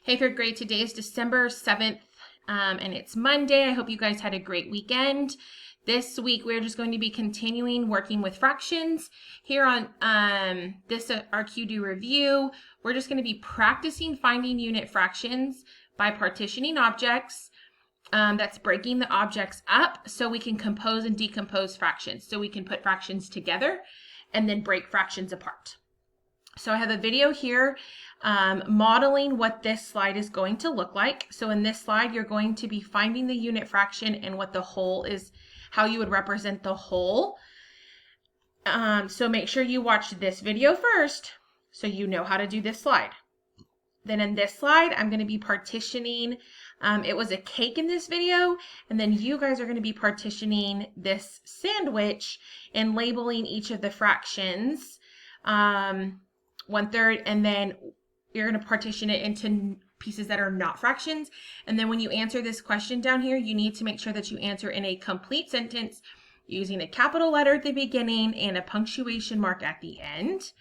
Hey, third grade, today is December 7th, and it's Monday. I hope you guys had a great weekend. This week, we're just going to be continuing working with fractions. Here on this RQ-Do review, we're just going to be practicing finding unit fractions by partitioning objects. That's breaking the objects up so we can compose and decompose fractions. So we can put fractions together and then break fractions apart. So I have a video here modeling what this slide is going to look like. So in this slide, you're going to be finding the unit fraction and what the whole is, how you would represent the whole. So make sure you watch this video first so you know how to do this slide. Then in this slide, I'm going to be partitioning. It was a cake in this video, and then you guys are going to be partitioning this sandwich and labeling each of the fractions. 1/3, and then you're going to partition it into pieces that are not fractions. And then when you answer this question down here, you need to make sure that you answer in a complete sentence using a capital letter at the beginning and a punctuation mark at the end.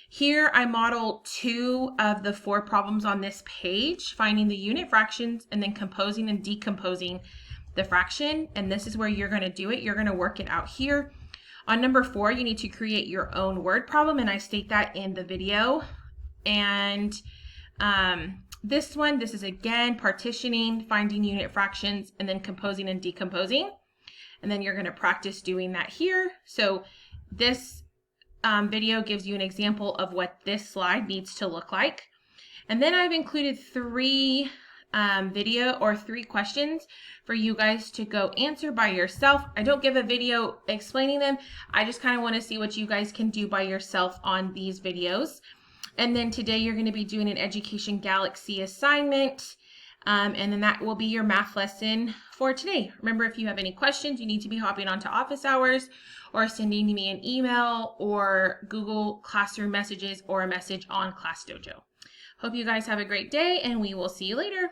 Here I model 2 of the 4 problems on this page, finding the unit fractions and then composing and decomposing the fraction. And this is where you're going to do it. You're going to work it out here. On number 4, you need to create your own word problem, and I state that in the video. And this is again partitioning, finding unit fractions, and then composing and decomposing. And then you're going to practice doing that here. So this video gives you an example of what this slide needs to look like. And then I've included 3 questions for you guys to go answer by yourself. I don't give a video explaining them. I just kind of want to see what you guys can do by yourself on these videos. And then today you're going to be doing an Education Galaxy assignment. And then that will be your math lesson for today. Remember, if you have any questions, you need to be hopping onto office hours or sending me an email or Google Classroom messages or a message on ClassDojo. Hope you guys have a great day, and we will see you later.